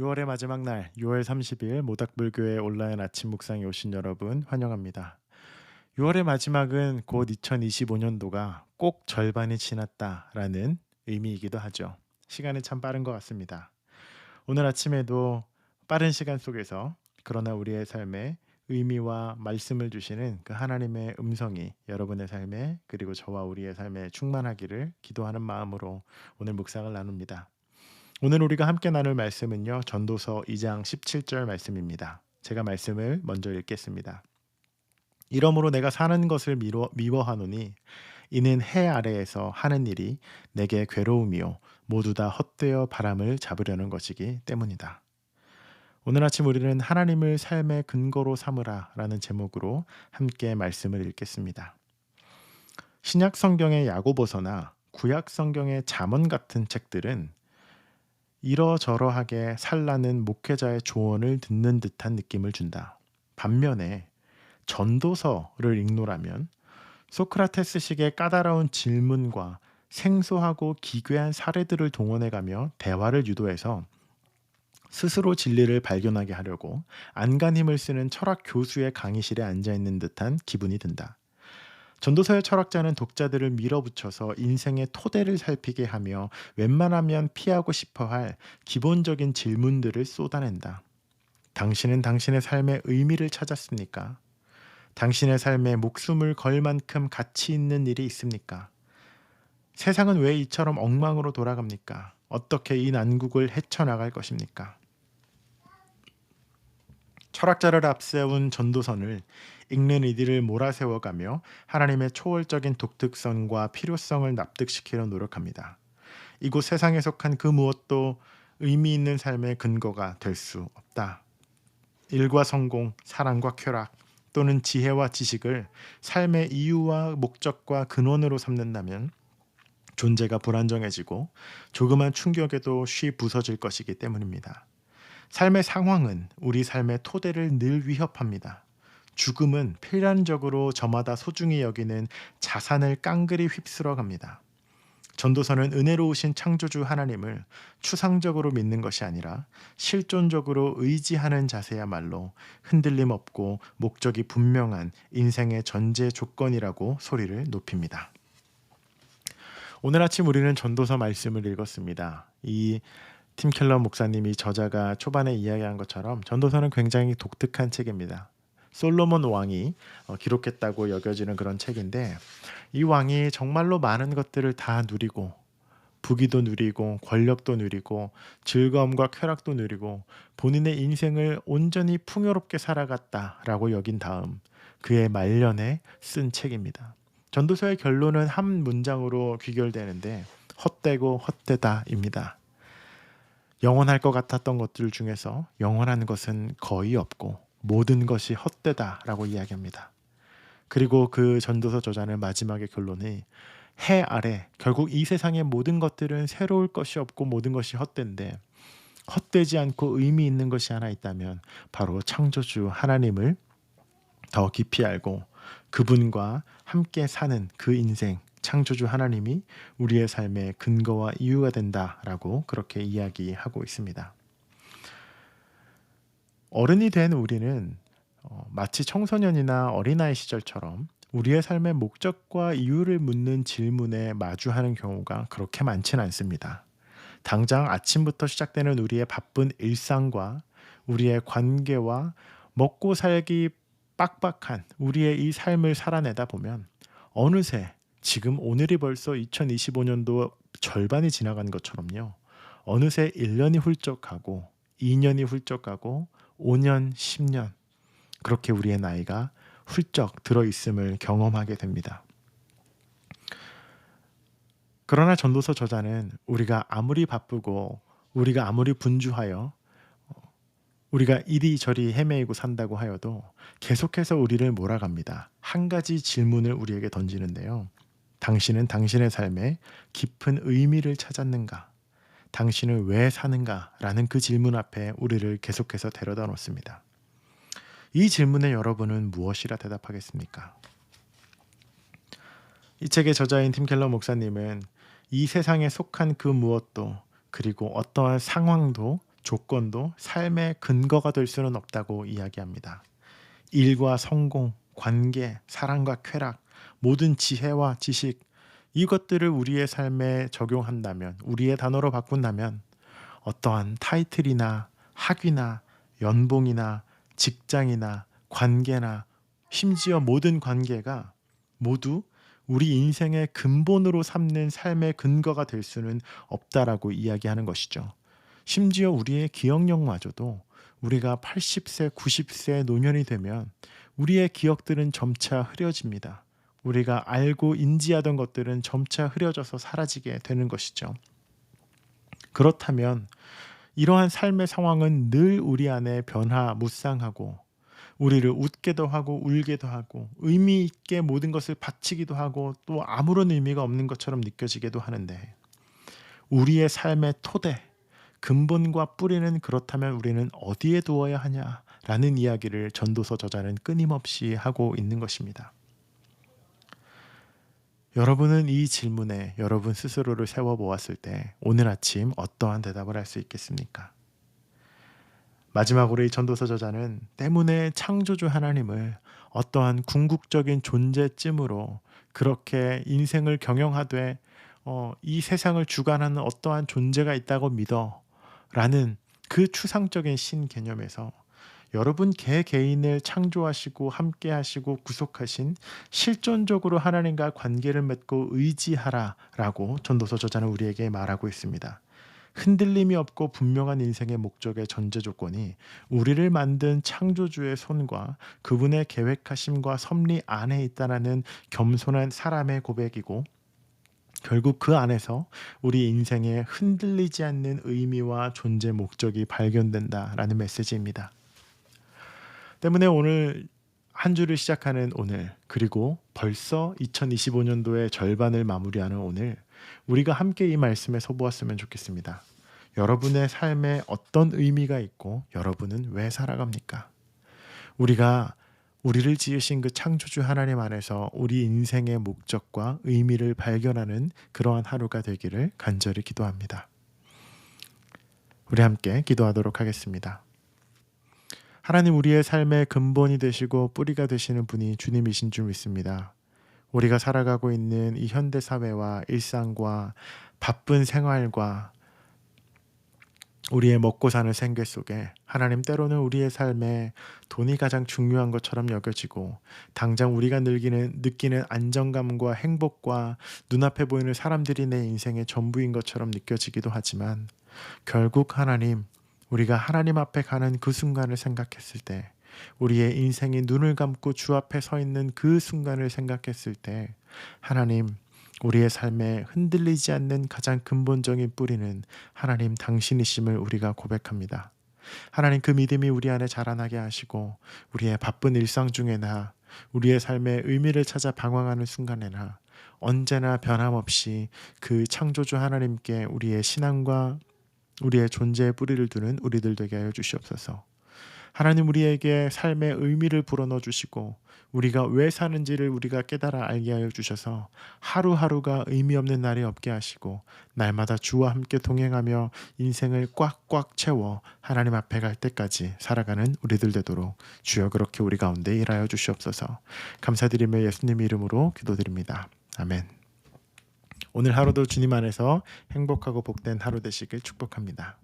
6월의 마지막 날 6월 30일 모닥불교회 온라인 아침 묵상에 오신 여러분 환영합니다. 6월의 마지막은 곧 2025년도가 꼭 절반이 지났다라는 의미이기도 하죠. 시간이 참 빠른 것 같습니다. 오늘 아침에도 빠른 시간 속에서 그러나 우리의 삶에 의미와 말씀을 주시는 그 하나님의 음성이 여러분의 삶에 그리고 저와 우리의 삶에 충만하기를 기도하는 마음으로 오늘 묵상을 나눕니다. 오늘 우리가 함께 나눌 말씀은요. 전도서 2장 17절 말씀입니다. 제가 말씀을 먼저 읽겠습니다. 이러므로 내가 사는 것을 미워하노니 이는 해 아래에서 하는 일이 내게 괴로움이요 모두 다 헛되어 바람을 잡으려는 것이기 때문이다. 오늘 아침 우리는 하나님을 삶의 근거로 삼으라 라는 제목으로 함께 말씀을 읽겠습니다. 신약 성경의 야고보서나 구약 성경의 잠언 같은 책들은 이러저러하게 살라는 목회자의 조언을 듣는 듯한 느낌을 준다. 반면에 전도서를 읽노라면 소크라테스식의 까다로운 질문과 생소하고 기괴한 사례들을 동원해가며 대화를 유도해서 스스로 진리를 발견하게 하려고 안간힘을 쓰는 철학 교수의 강의실에 앉아있는 듯한 기분이 든다. 전도서의 철학자는 독자들을 밀어붙여서 인생의 토대를 살피게 하며 웬만하면 피하고 싶어할 기본적인 질문들을 쏟아낸다. 당신은 당신의 삶의 의미를 찾았습니까? 당신의 삶에 목숨을 걸 만큼 가치 있는 일이 있습니까? 세상은 왜 이처럼 엉망으로 돌아갑니까? 어떻게 이 난국을 헤쳐나갈 것입니까? 철학자를 앞세운 전도선을 읽는 이들을 몰아세워가며 하나님의 초월적인 독특성과 필요성을 납득시키려 노력합니다. 이곳 세상에 속한 그 무엇도 의미 있는 삶의 근거가 될 수 없다. 일과 성공, 사랑과 쾌락 또는 지혜와 지식을 삶의 이유와 목적과 근원으로 삼는다면 존재가 불안정해지고 조그만 충격에도 쉬 부서질 것이기 때문입니다. 삶의 상황은 우리 삶의 토대를 늘 위협합니다. 죽음은 필연적으로 저마다 소중히 여기는 자산을 깡그리 휩쓸어 갑니다. 전도서는 은혜로우신 창조주 하나님을 추상적으로 믿는 것이 아니라 실존적으로 의지하는 자세야말로 흔들림 없고 목적이 분명한 인생의 전제 조건이라고 소리를 높입니다. 오늘 아침 우리는 전도서 말씀을 읽었습니다. 이 팀 켈러 목사님이 저자가 초반에 이야기한 것처럼 전도서는 굉장히 독특한 책입니다. 솔로몬 왕이 기록했다고 여겨지는 그런 책인데 이 왕이 정말로 많은 것들을 다 누리고 부귀도 누리고 권력도 누리고 즐거움과 쾌락도 누리고 본인의 인생을 온전히 풍요롭게 살아갔다라고 여긴 다음 그의 말년에 쓴 책입니다. 전도서의 결론은 한 문장으로 귀결되는데 헛되고 헛되다입니다. 영원할 것 같았던 것들 중에서 영원한 것은 거의 없고 모든 것이 헛되다라고 이야기합니다. 그리고 그 전도서 저자는 마지막의 결론이 해 아래 결국 이 세상의 모든 것들은 새로울 것이 없고 모든 것이 헛된데 헛되지 않고 의미 있는 것이 하나 있다면 바로 창조주 하나님을 더 깊이 알고 그분과 함께 사는 그 인생 창조주 하나님이 우리의 삶의 근거와 이유가 된다라고 그렇게 이야기하고 있습니다. 어른이 된 우리는 마치 청소년이나 어린아이 시절처럼 우리의 삶의 목적과 이유를 묻는 질문에 마주하는 경우가 그렇게 많지는 않습니다. 당장 아침부터 시작되는 우리의 바쁜 일상과 우리의 관계와 먹고 살기 빡빡한 우리의 이 삶을 살아내다 보면 어느새 지금 오늘이 벌써 2025년도 절반이 지나간 것처럼요. 어느새 1년이 훌쩍 가고 2년이 훌쩍 가고 5년, 10년 그렇게 우리의 나이가 훌쩍 들어있음을 경험하게 됩니다. 그러나 전도서 저자는 우리가 아무리 바쁘고 우리가 아무리 분주하여 우리가 이리저리 헤매이고 산다고 하여도 계속해서 우리를 몰아갑니다. 한 가지 질문을 우리에게 던지는데요. 당신은 당신의 삶에 깊은 의미를 찾았는가? 당신은 왜 사는가? 라는 그 질문 앞에 우리를 계속해서 데려다 놓습니다. 이 질문에 여러분은 무엇이라 대답하겠습니까? 이 책의 저자인 팀 켈러 목사님은 이 세상에 속한 그 무엇도 그리고 어떠한 상황도 조건도 삶의 근거가 될 수는 없다고 이야기합니다. 일과 성공, 관계, 사랑과 쾌락, 모든 지혜와 지식, 이것들을 우리의 삶에 적용한다면, 우리의 단어로 바꾼다면 어떠한 타이틀이나 학위나 연봉이나 직장이나 관계나 심지어 모든 관계가 모두 우리 인생의 근본으로 삼는 삶의 근거가 될 수는 없다라고 이야기하는 것이죠. 심지어 우리의 기억력마저도 우리가 80세, 90세 노년이 되면 우리의 기억들은 점차 흐려집니다. 우리가 알고 인지하던 것들은 점차 흐려져서 사라지게 되는 것이죠. 그렇다면 이러한 삶의 상황은 늘 우리 안에 변화무쌍하고 우리를 웃게도 하고 울게도 하고 의미 있게 모든 것을 바치기도 하고 또 아무런 의미가 없는 것처럼 느껴지기도 하는데, 우리의 삶의 토대, 근본과 뿌리는 그렇다면 우리는 어디에 두어야 하냐라는 이야기를 전도서 저자는 끊임없이 하고 있는 것입니다. 여러분은 이 질문에 여러분 스스로를 세워보았을 때 오늘 아침 어떠한 대답을 할 수 있겠습니까? 마지막으로 이 전도서 저자는 때문에 창조주 하나님을 어떠한 궁극적인 존재쯤으로 그렇게 인생을 경영하되 이 세상을 주관하는 어떠한 존재가 있다고 믿어 라는 그 추상적인 신 개념에서 여러분 개개인을 창조하시고 함께하시고 구속하신 실존적으로 하나님과 관계를 맺고 의지하라 라고 전도서 저자는 우리에게 말하고 있습니다. 흔들림이 없고 분명한 인생의 목적의 전제 조건이 우리를 만든 창조주의 손과 그분의 계획하심과 섭리 안에 있다는 겸손한 사람의 고백이고, 결국 그 안에서 우리 인생에 흔들리지 않는 의미와 존재 목적이 발견된다라는 메시지입니다. 때문에 오늘 한 주를 시작하는 오늘, 그리고 벌써 2025년도의 절반을 마무리하는 오늘, 우리가 함께 이 말씀에 서보았으면 좋겠습니다. 여러분의 삶에 어떤 의미가 있고 여러분은 왜 살아갑니까? 우리가 우리를 지으신 그 창조주 하나님 안에서 우리 인생의 목적과 의미를 발견하는 그러한 하루가 되기를 간절히 기도합니다. 우리 함께 기도하도록 하겠습니다. 하나님, 우리의 삶의 근본이 되시고 뿌리가 되시는 분이 주님이신 줄 믿습니다. 우리가 살아가고 있는 이 현대 사회와 일상과 바쁜 생활과 우리의 먹고 사는 생계 속에 하나님, 때로는 우리의 삶에 돈이 가장 중요한 것처럼 여겨지고 당장 우리가 느끼는 안정감과 행복과 눈앞에 보이는 사람들이 내 인생의 전부인 것처럼 느껴지기도 하지만, 결국 하나님, 우리가 하나님 앞에 가는 그 순간을 생각했을 때, 우리의 인생이 눈을 감고 주 앞에 서 있는 그 순간을 생각했을 때, 하나님, 우리의 삶에 흔들리지 않는 가장 근본적인 뿌리는 하나님 당신이심을 우리가 고백합니다. 하나님, 그 믿음이 우리 안에 자라나게 하시고 우리의 바쁜 일상 중에나 우리의 삶의 의미를 찾아 방황하는 순간에나 언제나 변함없이 그 창조주 하나님께 우리의 신앙과 우리의 존재의 뿌리를 두는 우리들 되게 하여 주시옵소서. 하나님, 우리에게 삶의 의미를 불어넣어 주시고 우리가 왜 사는지를 우리가 깨달아 알게 하여 주셔서 하루하루가 의미 없는 날이 없게 하시고 날마다 주와 함께 동행하며 인생을 꽉꽉 채워 하나님 앞에 갈 때까지 살아가는 우리들 되도록 주여 그렇게 우리 가운데 일하여 주시옵소서. 감사드리며 예수님 이름으로 기도드립니다. 아멘. 오늘 하루도 주님 안에서 행복하고 복된 하루 되시길 축복합니다.